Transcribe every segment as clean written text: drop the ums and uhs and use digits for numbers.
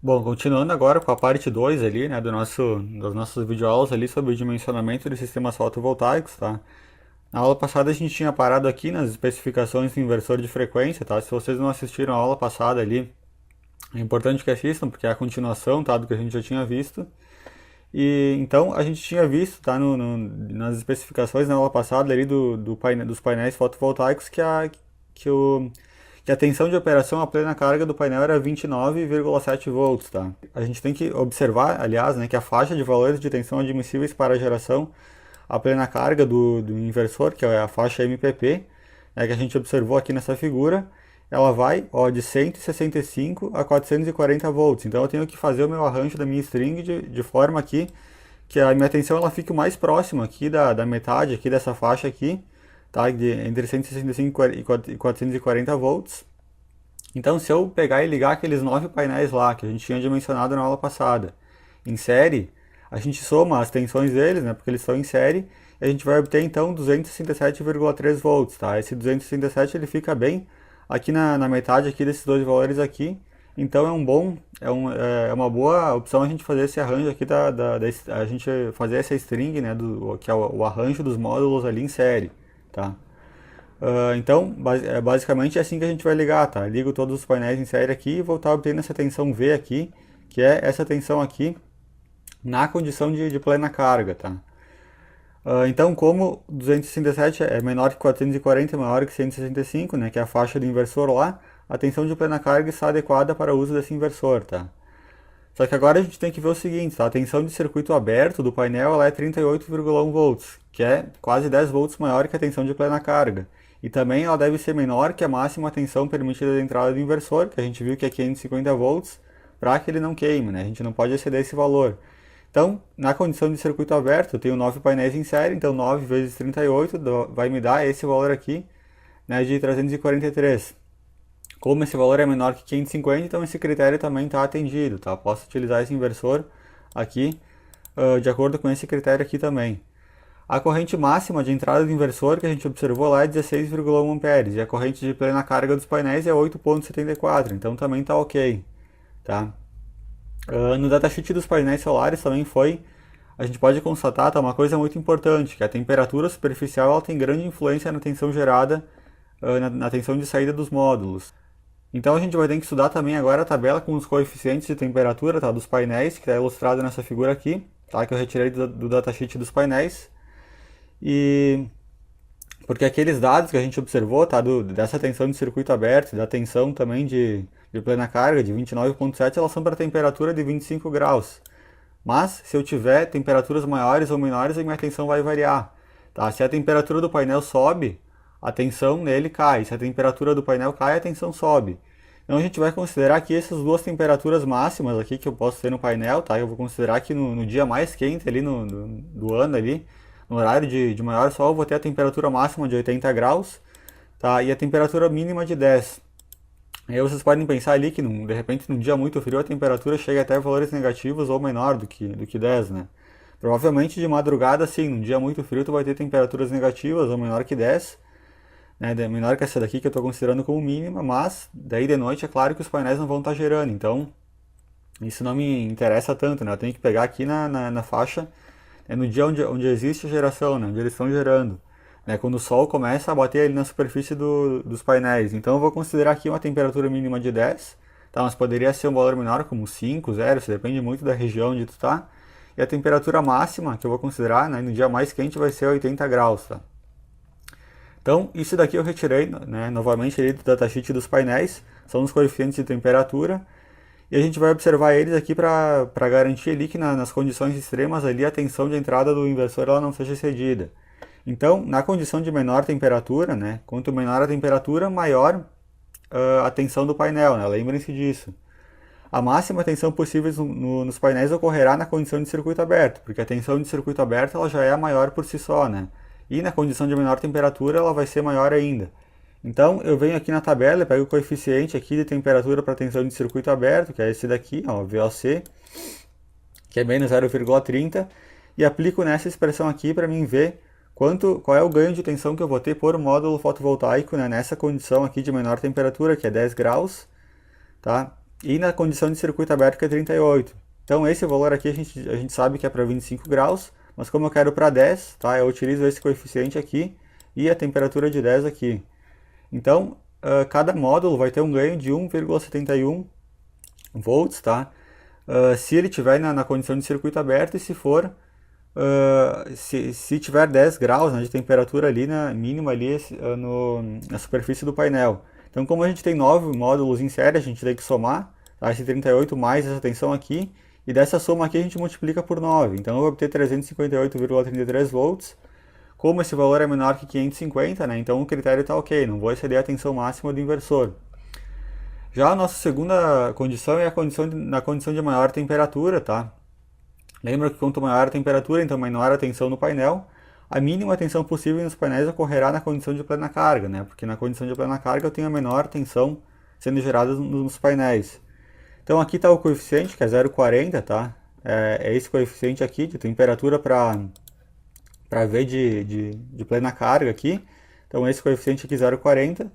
Bom, continuando agora com a parte 2 ali, né, das nossas videoaulas ali sobre o dimensionamento de sistemas fotovoltaicos, tá? Na aula passada a gente tinha parado aqui nas especificações do inversor de frequência, tá? Se vocês não assistiram a aula passada ali, é importante que assistam, porque é a continuação, tá, do que a gente já tinha visto. E então a gente tinha visto, tá, nas especificações na aula passada ali dos painéis fotovoltaicos que, o, que a tensão de operação a plena carga do painel era 29,7 volts, tá? A gente tem que observar, aliás, né, que a faixa de valores de tensão admissíveis para a geração a plena carga do inversor, que é a faixa MPP, que a gente observou aqui nessa figura, ela vai, ó, de 165 a 440 volts. Então eu tenho que fazer o meu arranjo da minha string de forma aqui que a minha tensão ela fique o mais próxima aqui da metade aqui dessa faixa aqui, tá? Entre 165 e 440 volts. Então se eu pegar e ligar aqueles 9 painéis lá que a gente tinha dimensionado na aula passada em série, a gente soma as tensões deles, né, porque eles estão em série, e a gente vai obter então 267,3 volts, tá? Esse 267 ele fica bem aqui na metade aqui desses dois valores aqui, então é uma boa opção a gente fazer esse arranjo aqui a gente fazer essa string, né, que é o arranjo dos módulos ali em série, tá? Então, basicamente é assim que a gente vai ligar, tá? Ligo todos os painéis em série aqui e vou estar obtendo essa tensão V aqui, que é essa tensão aqui na condição de plena carga, tá? Então, como 267 é menor que 440 e maior que 165, né, que é a faixa do inversor lá, a tensão de plena carga está adequada para o uso desse inversor, tá? Só que agora a gente tem que ver o seguinte, tá? A tensão de circuito aberto do painel ela é 38,1 volts, que é quase 10 volts maior que a tensão de plena carga. E também ela deve ser menor que a máxima tensão permitida de entrada do inversor, que a gente viu que é 550 volts, para que ele não queime, né? A gente não pode exceder esse valor. Então, na condição de circuito aberto, eu tenho 9 painéis em série, então 9 vezes 38 vai me dar esse valor aqui, né, de 343. Como esse valor é menor que 550, então esse critério também está atendido, tá? Posso utilizar esse inversor aqui de acordo com esse critério aqui também. A corrente máxima de entrada do inversor que a gente observou lá é 16,1 amperes e a corrente de plena carga dos painéis é 8,74, então também está ok, tá? No datasheet dos painéis solares também a gente pode constatar, tá, uma coisa muito importante, que a temperatura superficial ela tem grande influência na tensão gerada, na tensão de saída dos módulos. Então a gente vai ter que estudar também agora a tabela com os coeficientes de temperatura, tá, dos painéis, que está ilustrado nessa figura aqui, tá, que eu retirei do datasheet dos painéis. E porque aqueles dados que a gente observou, tá, dessa tensão de circuito aberto, da tensão também de plena carga de 29,7, elas são para temperatura de 25 graus. Mas se eu tiver temperaturas maiores ou menores, a minha tensão vai variar. Tá? Se a temperatura do painel sobe, a tensão nele cai. Se a temperatura do painel cai, a tensão sobe. Então a gente vai considerar que essas duas temperaturas máximas aqui que eu posso ter no painel, tá? Eu vou considerar que no dia mais quente ali do ano ali, no horário de maior sol, eu vou ter a temperatura máxima de 80 graus, tá? E a temperatura mínima de 10. Aí vocês podem pensar ali que de repente num dia muito frio a temperatura chega até valores negativos ou menor do que 10, né? Provavelmente de madrugada, sim, num dia muito frio tu vai ter temperaturas negativas ou menor que 10, né? Menor que essa daqui que eu estou considerando como mínima, mas daí de noite é claro que os painéis não vão estar gerando, então isso não me interessa tanto, né? Eu tenho que pegar aqui na faixa, no dia onde existe a geração, né? Onde eles estão gerando. Né, quando o sol começa a bater ali na superfície dos painéis. Então eu vou considerar aqui uma temperatura mínima de 10, tá? Mas poderia ser um valor menor, como 5, 0, isso depende muito da região onde tu está. E a temperatura máxima que eu vou considerar, né, no dia mais quente vai ser 80 graus. Tá? Então isso daqui eu retirei, né, novamente ali do datasheet dos painéis, são os coeficientes de temperatura. E a gente vai observar eles aqui para garantir ali que nas condições extremas ali a tensão de entrada do inversor ela não seja excedida. Então, na condição de menor temperatura, né, quanto menor a temperatura, maior a tensão do painel, né, lembrem-se disso. A máxima tensão possível nos painéis ocorrerá na condição de circuito aberto, porque a tensão de circuito aberto ela já é a maior por si só, né? E na condição de menor temperatura ela vai ser maior ainda. Então, eu venho aqui na tabela, pego o coeficiente aqui de temperatura para tensão de circuito aberto, que é esse daqui, ó, VOC, que é menos 0,30, e aplico nessa expressão aqui para mim ver qual é o ganho de tensão que eu vou ter por módulo fotovoltaico, né, nessa condição aqui de menor temperatura, que é 10 graus, tá? e na condição de circuito aberto que é 38. Então esse valor aqui a gente sabe que é para 25 graus, mas como eu quero para 10, tá, eu utilizo esse coeficiente aqui e a temperatura de 10 aqui. Então, cada módulo vai ter um ganho de 1,71 volts, tá? Se ele tiver na condição de circuito aberto e se for, se tiver 10 graus, né, de temperatura ali na mínima ali na superfície do painel. Então, como a gente tem 9 módulos em série, a gente tem que somar, tá, esse 38 mais essa tensão aqui, e dessa soma aqui a gente multiplica por 9. Então, eu vou obter 358,33 volts. Como esse valor é menor que 550, né, então o critério está ok, não vou exceder a tensão máxima do inversor. Já a nossa segunda condição é na condição de maior temperatura, tá? Lembra que quanto maior a temperatura, então menor a tensão no painel. A mínima tensão possível nos painéis ocorrerá na condição de plena carga, né? Porque na condição de plena carga eu tenho a menor tensão sendo gerada nos painéis. Então aqui está o coeficiente, que é 0,40, tá? É esse coeficiente aqui de temperatura para V de plena carga aqui. Então esse coeficiente aqui 0,40.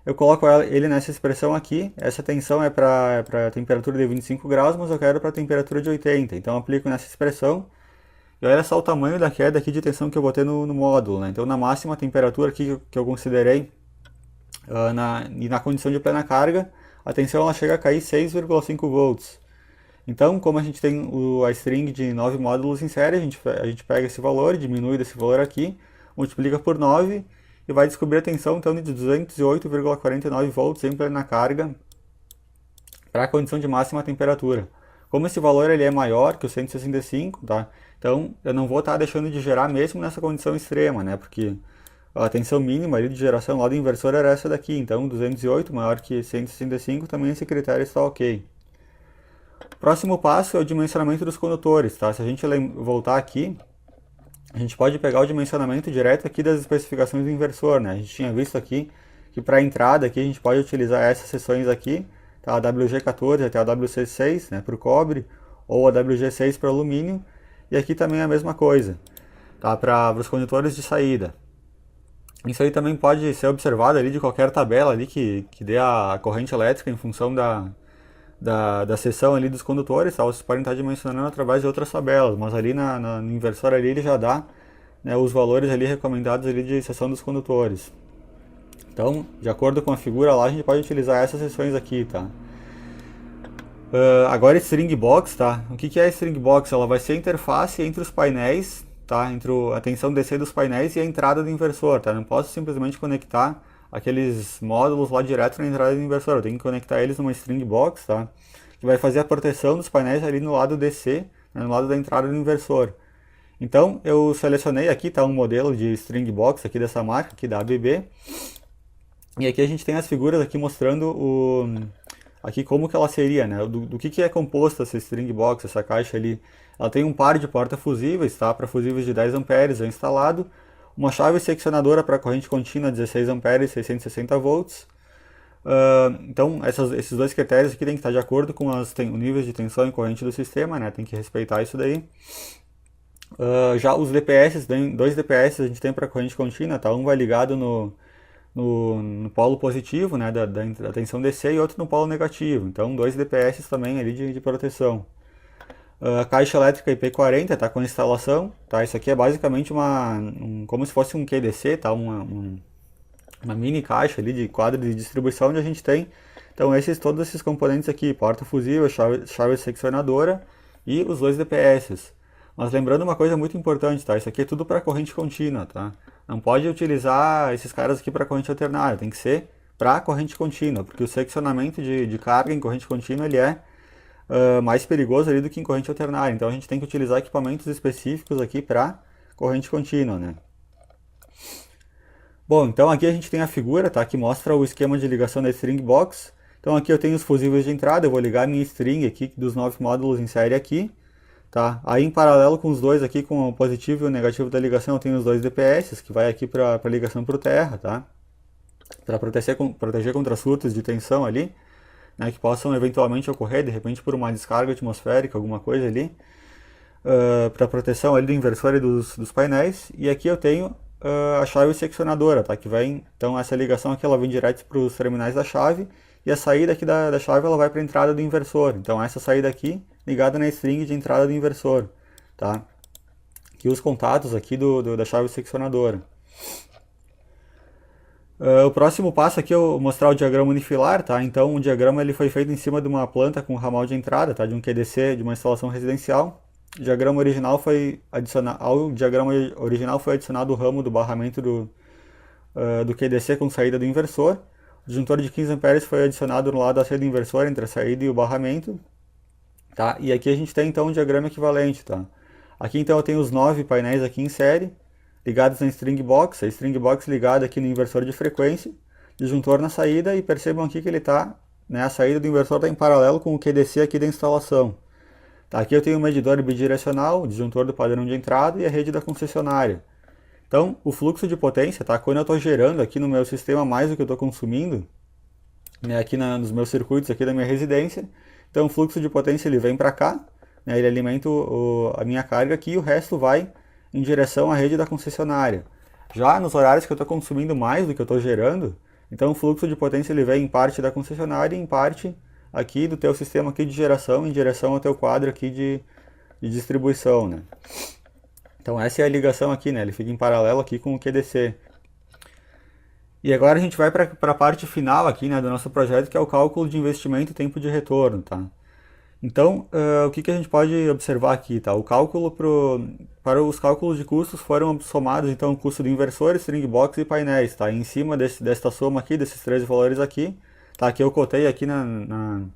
Eu coloco ele nessa expressão aqui, essa tensão é para a temperatura de 25 graus, mas eu quero para a temperatura de 80, então eu aplico nessa expressão, e olha só o tamanho da queda aqui de tensão que eu botei no módulo, né? Então na máxima temperatura aqui que eu considerei, na condição de plena carga, a tensão ela chega a cair 6,5 volts. Então, como a gente tem a string de 9 módulos em série, a gente pega esse valor, diminui desse valor aqui, multiplica por 9, e vai descobrir a tensão então, de 208,49 volts em plena carga para a condição de máxima temperatura. Como esse valor ele é maior que o 165, tá? Então eu não vou estar deixando de gerar mesmo nessa condição extrema, né? Porque a tensão mínima ali de geração lá do inversor era essa daqui, então 208 maior que 165, também esse critério está ok. Próximo passo é o dimensionamento dos condutores, tá? Se a gente voltar aqui, a gente pode pegar o dimensionamento direto aqui das especificações do inversor, né? A gente tinha visto aqui que para a entrada aqui a gente pode utilizar essas seções aqui, tá? A WG14 até a WC6, né, para o cobre, ou a WG6 para o alumínio, e aqui também é a mesma coisa, tá? Para os condutores de saída. Isso aí também pode ser observado ali de qualquer tabela ali que dê a corrente elétrica em função da seção ali dos condutores, tá? Vocês podem estar dimensionando através de outras tabelas, mas ali no inversor ali ele já dá, né, os valores ali recomendados ali de seção dos condutores. Então, de acordo com a figura lá, a gente pode utilizar essas seções aqui, tá? Agora string box, tá? O que é a string box? Ela vai ser a interface entre os painéis, tá? Entre a tensão DC dos painéis e a entrada do inversor, tá? Não posso simplesmente conectar aqueles módulos lá direto na entrada do inversor, eu tenho que conectar eles numa string box, tá? Que vai fazer a proteção dos painéis ali no lado DC, né, no lado da entrada do inversor. Então eu selecionei aqui, tá, um modelo de string box aqui dessa marca, aqui da ABB, e aqui a gente tem as figuras aqui mostrando aqui como que ela seria, né, do que é composta essa string box, essa caixa ali. Ela tem um par de porta-fusíveis, tá, para fusíveis de 10 amperes instalado, uma chave seccionadora para corrente contínua 16 amperes, 660 volts. Então esses dois critérios aqui tem que estar de acordo com os níveis de tensão e corrente do sistema, né, tem que respeitar isso daí. Já os DPS, dois DPS a gente tem para corrente contínua, tá, um vai ligado no polo positivo, né, da tensão DC, e outro no polo negativo, então 2 DPS também ali de proteção. A caixa elétrica IP40 tá com instalação, tá? Isso aqui é basicamente como se fosse um QDC, tá? Uma mini caixa ali de quadro de distribuição onde a gente tem, então todos esses componentes aqui, porta fusível, chave seccionadora e os 2 DPS. Mas lembrando uma coisa muito importante, tá? Isso aqui é tudo para corrente contínua, tá? Não pode utilizar esses caras aqui para corrente alternária, tem que ser para corrente contínua, porque o seccionamento de carga em corrente contínua ele é mais perigoso ali do que em corrente alternária. Então a gente tem que utilizar equipamentos específicos aqui para corrente contínua, né? Bom, então aqui a gente tem a figura, tá, que mostra o esquema de ligação da string box. Então aqui eu tenho os fusíveis de entrada, eu vou ligar a minha string aqui dos 9 módulos em série aqui, tá? Aí em paralelo com os dois aqui, com o positivo e o negativo da ligação, eu tenho os 2 DPS, que vai aqui para ligação para o terra, tá? Para proteger contra surtos de tensão ali, né, que possam eventualmente ocorrer, de repente por uma descarga atmosférica, alguma coisa ali, para proteção ali do inversor e dos painéis. E aqui eu tenho a chave seccionadora, tá, que vai, então essa ligação aqui ela vem direto para os terminais da chave, e a saída aqui da chave ela vai para a entrada do inversor. Então essa saída aqui ligada na string de entrada do inversor, tá? Aqui os contatos aqui da chave seccionadora. O próximo passo aqui é eu mostrar o diagrama unifilar, tá? Então o diagrama ele foi feito em cima de uma planta com ramal de entrada, tá? De um QDC de uma instalação residencial. O diagrama original foi adicionado o ramo do barramento do QDC com saída do inversor. O disjuntor de 15 amperes foi adicionado no lado da saída do inversor entre a saída e o barramento, tá? E aqui a gente tem então um diagrama equivalente, tá? Aqui então eu tenho os 9 painéis aqui em série, ligados na string box, a string box ligada aqui no inversor de frequência, disjuntor na saída, e percebam aqui que ele está, né, a saída do inversor está em paralelo com o QDC aqui da instalação. Tá, aqui eu tenho o medidor bidirecional, o disjuntor do padrão de entrada e a rede da concessionária. Então, o fluxo de potência, tá, quando eu estou gerando aqui no meu sistema mais do que eu estou consumindo, né, aqui nos meus circuitos aqui da minha residência, então o fluxo de potência ele vem para cá, né, ele alimenta a minha carga aqui e o resto vai em direção à rede da concessionária. Já nos horários que eu estou consumindo mais do que eu estou gerando, então o fluxo de potência ele vem em parte da concessionária e em parte aqui do teu sistema aqui de geração em direção ao teu quadro aqui de distribuição, né? Então essa é a ligação aqui, né? Ele fica em paralelo aqui com o QDC. E agora a gente vai para a parte final aqui, né, do nosso projeto, que é o cálculo de investimento e tempo de retorno, tá? Então, o que a gente pode observar aqui, tá? O cálculo para os cálculos de custos foram somados, então, o custo do inversor, string box e painéis, tá? E em cima desta soma aqui, desses 13 valores aqui, tá? Que eu cotei aqui na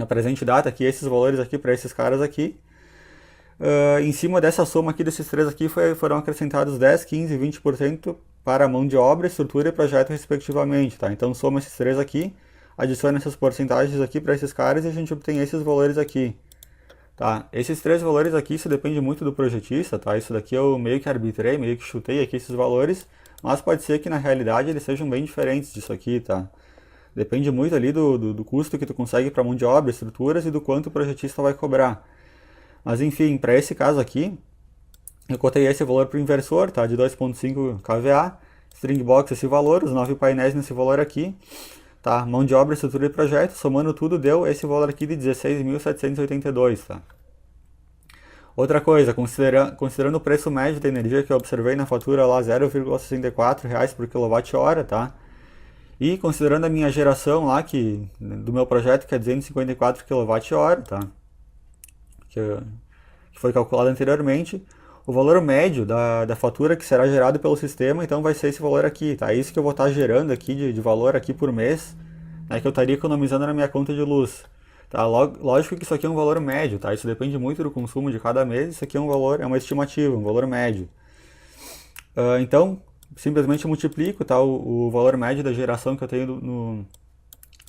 presente data, aqui, esses valores aqui para esses caras aqui. Em cima dessa soma aqui, desses três aqui, foram acrescentados 10, 15 e 20% para a mão de obra, estrutura e projeto, respectivamente, tá? Então, soma esses três aqui, adiciona essas porcentagens aqui para esses caras e a gente obtém esses valores aqui, tá? Esses três valores aqui, isso depende muito do projetista, tá? Isso daqui eu meio que arbitrei, meio que chutei aqui esses valores, mas pode ser que na realidade eles sejam bem diferentes disso aqui, tá? Depende muito ali do custo que tu consegue para mão de obra, estruturas e do quanto o projetista vai cobrar. Mas enfim, para esse caso aqui, eu cotei esse valor para o inversor, tá? De 2.5 kVA, string box esse valor, os 9 painéis nesse valor aqui, tá? Mão de obra, estrutura e projeto, somando tudo deu esse valor aqui de 16.782, tá? Outra coisa, considerando o preço médio da energia que eu observei na fatura lá, R$ 0,64 por kWh, tá? E considerando a minha geração lá, do meu projeto, que é 254 kWh, tá? Que foi calculado anteriormente, o valor médio da fatura que será gerado pelo sistema, então vai ser esse valor aqui, tá? É isso que eu vou estar gerando aqui de valor aqui por mês, né, que eu estaria economizando na minha conta de luz. Tá? Lógico que isso aqui é um valor médio, tá? Isso depende muito do consumo de cada mês, isso aqui é uma estimativa, um valor médio. Então, simplesmente multiplico, tá, o valor médio da geração que eu tenho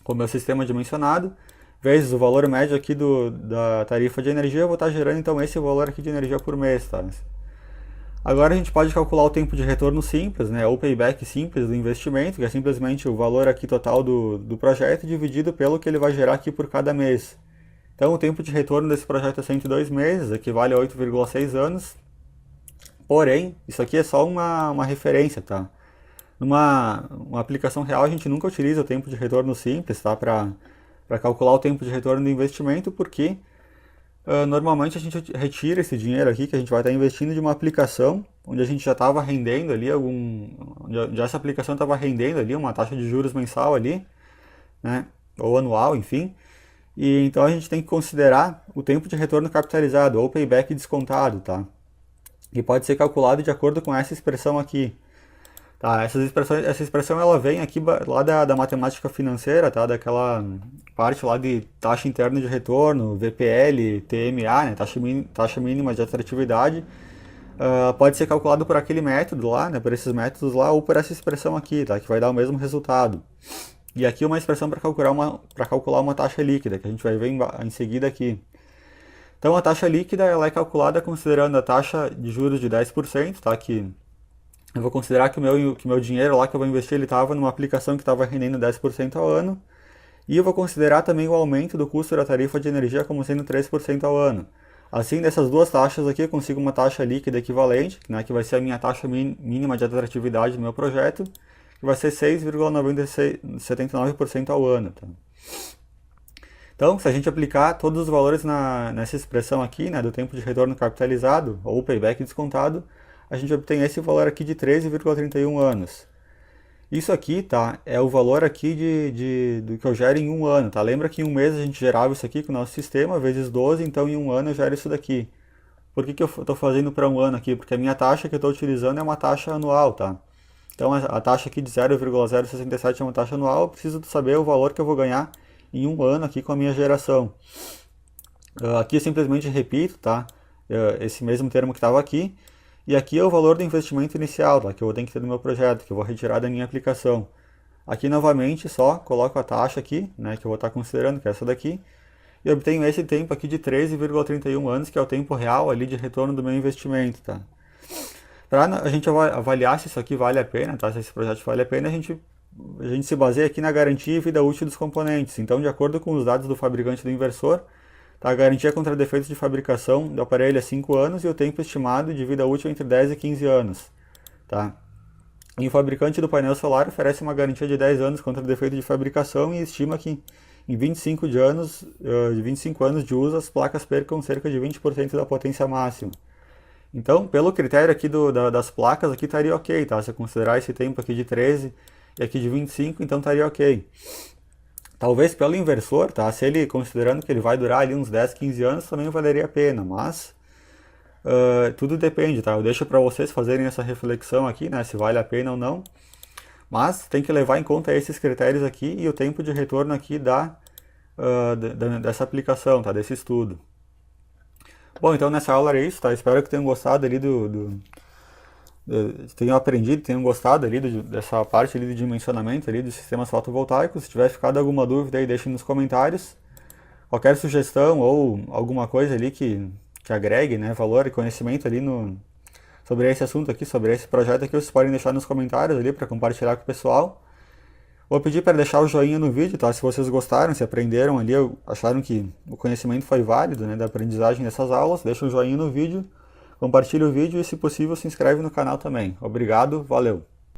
com o meu sistema dimensionado, vezes o valor médio aqui da tarifa de energia, eu vou estar gerando então esse valor aqui de energia por mês, tá? Agora a gente pode calcular o tempo de retorno simples, né, ou payback simples do investimento, que é simplesmente o valor aqui total do projeto dividido pelo que ele vai gerar aqui por cada mês. Então o tempo de retorno desse projeto é 102 meses, equivale a 8,6 anos, porém, isso aqui é só uma referência, tá? Numa aplicação real a gente nunca utiliza o tempo de retorno simples, tá, para calcular o tempo de retorno do investimento, porque normalmente a gente retira esse dinheiro aqui que a gente vai estar investindo de uma aplicação onde a gente já estava rendendo ali onde essa aplicação estava rendendo ali uma taxa de juros mensal ali, né, ou anual, enfim. E então a gente tem que considerar o tempo de retorno capitalizado ou payback descontado, tá? E pode ser calculado de acordo com essa expressão aqui. Tá, essa expressão ela vem aqui lá da matemática financeira, tá? Daquela parte lá de taxa interna de retorno, VPL, TMA, né? Taxa mínima de atratividade. Pode ser calculado por aquele método lá, né? Por esses métodos lá, ou por essa expressão aqui, tá? Que vai dar o mesmo resultado. E aqui uma expressão para calcular uma taxa líquida, que a gente vai ver em seguida aqui. Então a taxa líquida ela é calculada considerando a taxa de juros de 10%, tá? Que eu vou considerar que o meu dinheiro lá que eu vou investir, ele estava numa aplicação que estava rendendo 10% ao ano. E eu vou considerar também o aumento do custo da tarifa de energia como sendo 3% ao ano. Assim, dessas duas taxas aqui, eu consigo uma taxa líquida equivalente, né, que vai ser a minha taxa mínima de atratividade do meu projeto, que vai ser 6,79% ao ano. Tá? Então, se a gente aplicar todos os valores nessa expressão aqui, né, do tempo de retorno capitalizado, ou payback descontado, a gente obtém esse valor aqui de 13,31 anos. Isso aqui, tá, é o valor aqui do que eu gero em um ano, tá? Lembra que em um mês a gente gerava isso aqui com o nosso sistema, vezes 12, então em um ano eu gero isso daqui. Por que eu estou fazendo para um ano aqui? Porque a minha taxa que eu estou utilizando é uma taxa anual, tá? Então a taxa aqui de 0,067 é uma taxa anual, eu preciso saber o valor que eu vou ganhar em um ano aqui com a minha geração. Aqui eu simplesmente repito, tá? Esse mesmo termo que estava aqui. E aqui é o valor do investimento inicial, tá? Que eu vou ter que ter no meu projeto, que eu vou retirar da minha aplicação. Aqui novamente só coloco a taxa aqui, né? Que eu vou estar considerando, que é essa daqui. E obtenho esse tempo aqui de 13,31 anos, que é o tempo real ali de retorno do meu investimento, tá? Para a gente avaliar se isso aqui vale a pena, tá? Se esse projeto vale a pena, a gente se baseia aqui na garantia e vida útil dos componentes. Então, de acordo com os dados do fabricante do inversor, tá? A garantia contra defeitos de fabricação do aparelho é 5 anos e o tempo estimado de vida útil entre 10 e 15 anos. Tá? E o fabricante do painel solar oferece uma garantia de 10 anos contra defeito de fabricação e estima que em 25 anos de uso as placas percam cerca de 20% da potência máxima. Então, pelo critério aqui das placas, aqui estaria ok, tá? Se eu considerar esse tempo aqui de 13 e aqui de 25, então estaria ok. Talvez pelo inversor, tá? Se ele considerando que ele vai durar ali uns 10, 15 anos, também valeria a pena, mas tudo depende, tá? Eu deixo para vocês fazerem essa reflexão aqui, né? Se vale a pena ou não. Mas tem que levar em conta esses critérios aqui e o tempo de retorno aqui dessa aplicação, tá? Desse estudo. Bom, então nessa aula era isso, tá? Espero que tenham gostado ali tenham aprendido, tenham gostado ali dessa parte ali do dimensionamento ali dos sistemas fotovoltaicos. Se tiver ficado alguma dúvida aí, deixem nos comentários. Qualquer sugestão ou alguma coisa ali que agregue, né, valor e conhecimento ali sobre esse assunto aqui, sobre esse projeto aqui, vocês podem deixar nos comentários ali para compartilhar com o pessoal. Vou pedir para deixar o joinha no vídeo, tá? Se vocês gostaram, se aprenderam ali, acharam que o conhecimento foi válido, né, da aprendizagem dessas aulas, deixa o joinha no vídeo, compartilha o vídeo e, se possível, se inscreve no canal também. Obrigado, valeu!